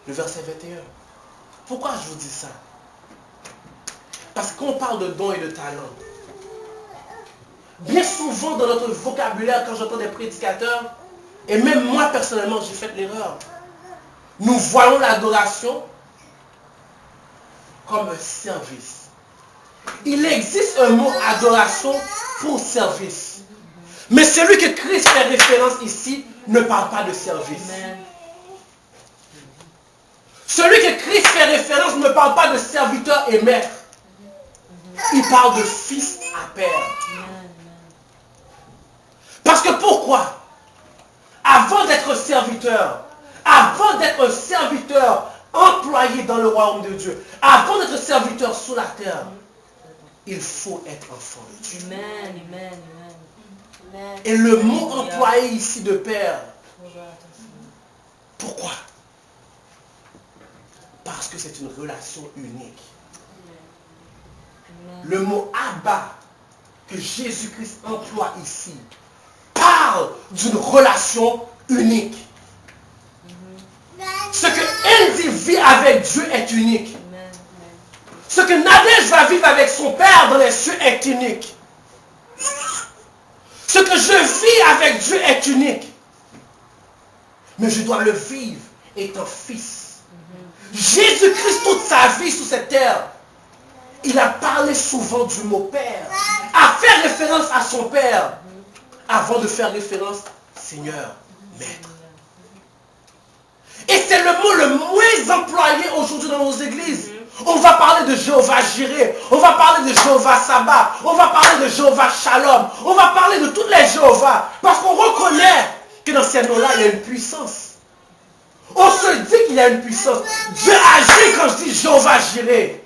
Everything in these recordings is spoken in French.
le verset 21. Pourquoi je vous dis ça? Parce qu'on parle de dons et de talents. Bien souvent dans notre vocabulaire, quand j'entends des prédicateurs, et même moi personnellement, j'ai fait l'erreur. Nous voyons l'adoration comme un service. Il existe un mot adoration pour service. Mais celui que Christ fait référence ici ne parle pas de service. Celui que Christ fait référence ne parle pas de serviteur et maître. Il parle de fils à père. Parce que pourquoi? Avant d'être serviteur, avant d'être un serviteur employé dans le royaume de Dieu, avant d'être serviteur sous la terre, il faut être enfant de Dieu. Amen, amen, amen. Et le mot employé ici de père, pourquoi? Parce que c'est une relation unique. Le mot Abba que Jésus-Christ emploie ici parle d'une relation unique. Ce que Andy vit avec Dieu est unique. Ce que Nadège va vivre avec son Père dans les cieux est unique. Ce que je vis avec Dieu est unique. Mais je dois le vivre étant fils. Jésus-Christ, toute sa vie sur cette terre, il a parlé souvent du mot Père, a fait référence à son Père, avant de faire référence Seigneur, Maître. Et c'est le mot le moins employé aujourd'hui dans nos églises. On va parler de Jéhovah Jireh, on va parler de Jéhovah Sabbath, on va parler de Jéhovah Shalom, on va parler de tous les Jéhovah, parce qu'on reconnaît que dans ces noms-là, il y a une puissance. On se dit qu'il y a une puissance. Dieu agit quand je dis Jéhovah Jireh.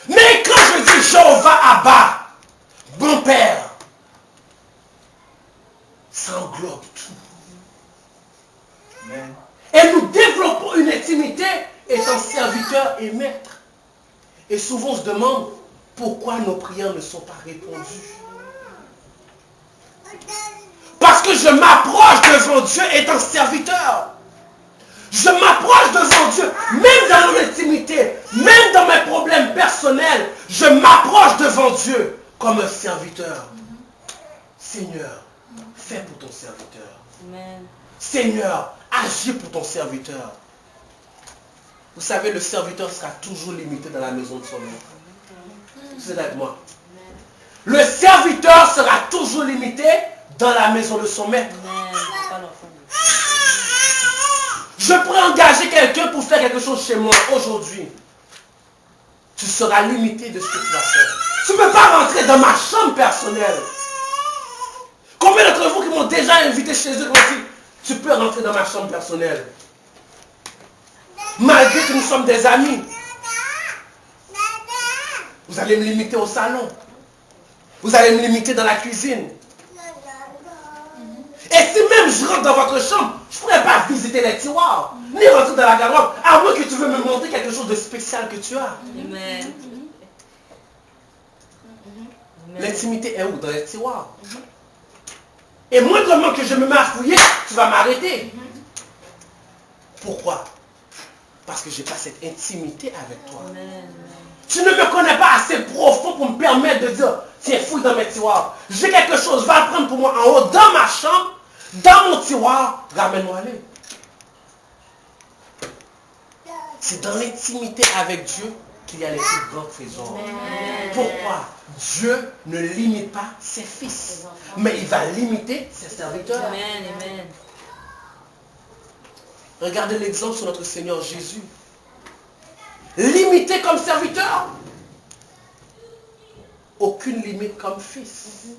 Mais quand je dis Jéhovah Abba, bon Père, ça englobe tout. Amen. Et nous développons une intimité étant serviteur et maître. Et souvent on se demande pourquoi nos prières ne sont pas répondues. Parce que je m'approche devant Dieu étant serviteur. Je m'approche devant Dieu, même dans mon intimité, même dans mes problèmes personnels, je m'approche devant Dieu comme un serviteur. Seigneur, fais pour ton serviteur. Amen. Seigneur, agis pour ton serviteur. Vous savez, le serviteur sera toujours limité dans la maison de son maître. Vous êtes avec moi? Le serviteur sera toujours limité dans la maison de son maître. Je pourrais engager quelqu'un pour faire quelque chose chez moi aujourd'hui. Tu seras limité de ce que tu vas faire. Tu ne peux pas rentrer dans ma chambre personnelle. Combien d'entre vous qui m'ont déjà invité chez eux m'ont dit, tu peux rentrer dans ma chambre personnelle. Malgré que nous sommes des amis. Vous allez me limiter au salon. Vous allez me limiter dans la cuisine. Et si même je rentre dans votre chambre, je ne pourrais pas visiter les tiroirs, ni rentrer dans la garde-robe, à moins que tu veux me montrer quelque chose de spécial que tu as. Amen. L'intimité est où? Dans les tiroirs. Et moindrement que je me mets à fouiller, tu vas m'arrêter. Pourquoi? Parce que je n'ai pas cette intimité avec toi. Tu ne me connais pas assez profond pour me permettre de dire, tiens, fouille dans mes tiroirs. J'ai quelque chose, va le prendre pour moi en haut, dans ma chambre, dans mon tiroir, ramène-moi-le. C'est dans l'intimité avec Dieu qu'il y a les plus grands trésors. Pourquoi? Dieu ne limite pas ses fils, mais il va limiter ses serviteurs. Amen, amen. Regardez l'exemple sur notre Seigneur Jésus. Limité comme serviteur. Aucune limite comme fils.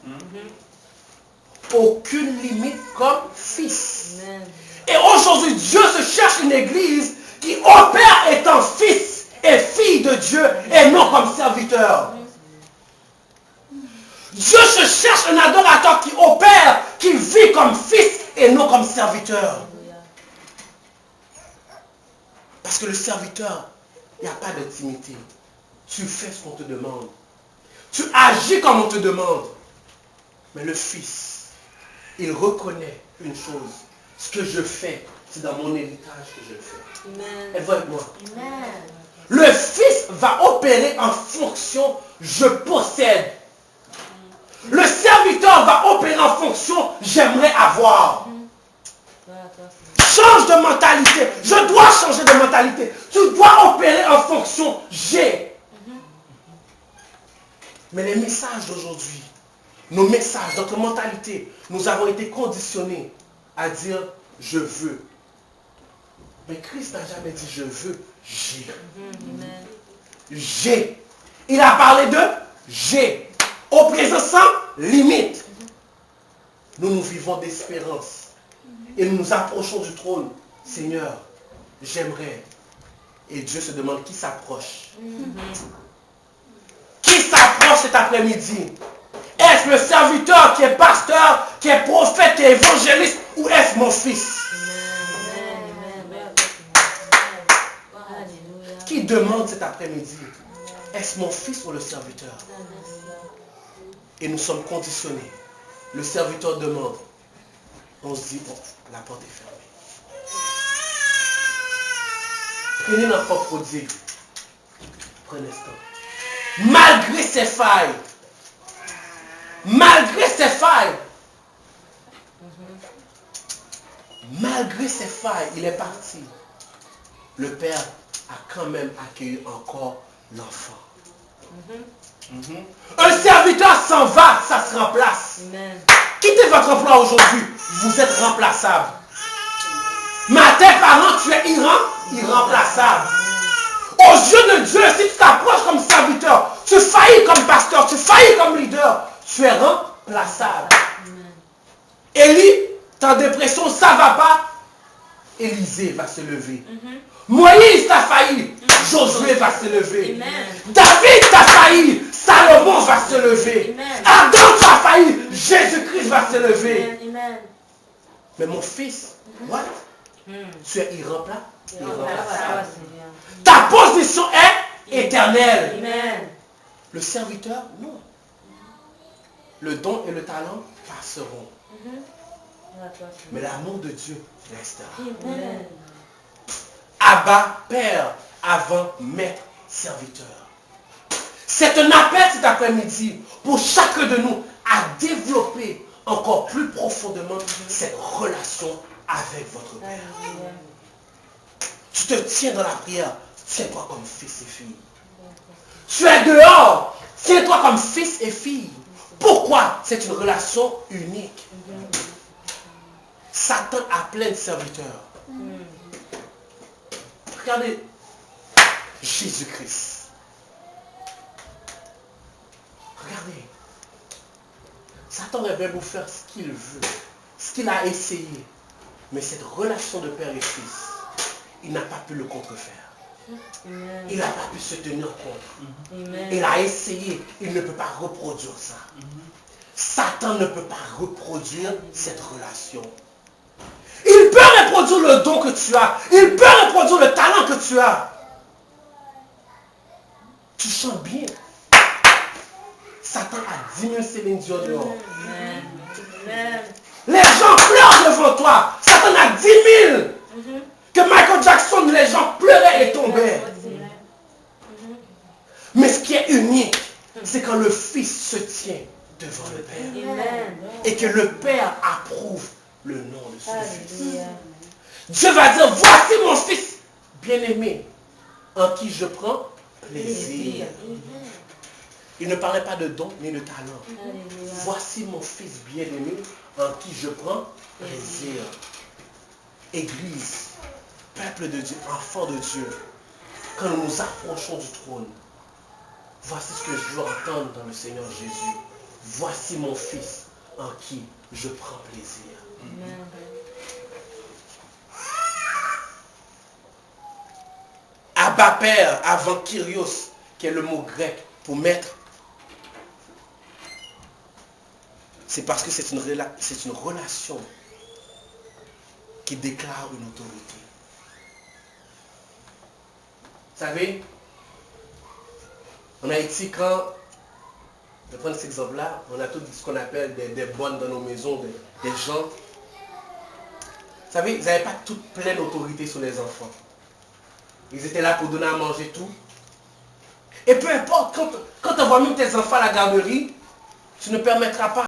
Aucune limite comme fils. Amen. Et aujourd'hui, Dieu se cherche une église qui opère étant fils et fille de Dieu et non comme serviteur. Dieu se cherche un adorateur qui opère, qui vit comme fils et non comme serviteur. Parce que le serviteur, il n'y a pas d'intimité. Tu fais ce qu'on te demande. Tu agis comme on te demande. Mais le fils, il reconnaît une chose. Ce que je fais, C'est dans mon héritage que je le fais. Amen. Êtes-vous avec moi? Amen. Le Fils va opérer en fonction je possède. Le serviteur va opérer en fonction j'aimerais avoir. Change de mentalité. Je dois changer de mentalité. Tu dois opérer en fonction j'ai. Mais les messages d'aujourd'hui, nos messages, notre mentalité, nous avons été conditionnés à dire je veux. Mais Christ n'a jamais dit je veux, j'ai. J'ai. Il a parlé de j'ai. Au présent sans limite. Nous vivons d'espérance. Et nous nous approchons du trône. Seigneur, j'aimerais. Et Dieu se demande qui s'approche. Qui s'approche cet après-midi? Est-ce le serviteur qui est pasteur, qui est prophète, qui est évangéliste, ou est-ce mon fils? Qui demande cet après-midi? Est-ce mon fils ou le serviteur? Et nous sommes conditionnés. Le serviteur demande. On se dit, bon, la porte est fermée. Prenez l'enfant prodigue. Prenez ce temps. Malgré ses failles, malgré ses failles, il est parti. Le père a quand même accueilli encore l'enfant. Un serviteur s'en va, ça se remplace. Amen. Quittez votre emploi aujourd'hui, vous êtes remplaçable. Mais à tes parents, tu es irremplaçable. Aux yeux de Dieu, si tu t'approches comme serviteur, tu faillis comme pasteur, tu faillis comme leader, tu es remplaçable. Élie, t'es en dépression, ça ne va pas. Élisée va se lever. Moïse t'a failli, Josué va se lever. Amen. David t'a failli, Salomon va se lever. Amen. Adam t'a failli, Jésus-Christ va se lever. Amen. Mais mon fils, what? Tu es irremplaçable. Amen. Ta position est éternelle. Amen. Le serviteur, non. Le don et le talent passeront. Mais l'amour de Dieu restera. Amen. Abba, Père, avant maître, serviteur. C'est un appel cet après-midi pour chacun de nous à développer encore plus profondément cette relation avec votre Père. Tu te tiens dans la prière, tiens-toi comme fils et fille. Tu es dehors, tiens-toi comme fils et fille. Pourquoi? C'est une relation unique. Satan a plein de serviteurs. Regardez, Jésus-Christ. Regardez. Satan va vous faire ce qu'il veut, ce qu'il a essayé. Mais cette relation de père et fils, il n'a pas pu le contrefaire. Amen. Il n'a pas pu se tenir compte. Amen. Il a essayé, il ne peut pas reproduire ça. Satan ne peut pas reproduire cette relation. Il peut reproduire le don que tu as. Il peut reproduire le talent que tu as. Tu chantes bien. Satan a 10 000 Céline Dion dehors. Amen. Amen. Les gens pleurent devant toi. Satan a 10 000. Que Michael Jackson, les gens pleuraient et tombaient. Mais ce qui est unique, c'est quand le Fils se tient devant le Père. Amen. Et que le Père approuve le nom de son Fils. Alléluia. Dieu va dire, voici mon Fils bien-aimé, en qui je prends plaisir. Il ne parlait pas de don ni de talent. Alléluia. Voici mon Fils bien-aimé, en qui je prends plaisir. Église, peuple de Dieu, enfant de Dieu, quand nous nous approchons du trône, voici ce que je veux entendre dans le Seigneur Jésus. Voici mon Fils en qui je prends plaisir. Amen. Abba Père, avant Kyrios, qui est le mot grec pour maître, c'est parce que c'est une relation qui déclare une autorité. Vous savez, en Haïti, quand, je vais prendre cet exemple-là, on a tout ce qu'on appelle des bonnes dans nos maisons, des gens. Vous savez, ils n'avaient pas toute pleine autorité sur les enfants. Ils étaient là pour donner à manger tout. Et peu importe, quand tu envoies même tes enfants à la garderie, tu ne permettras pas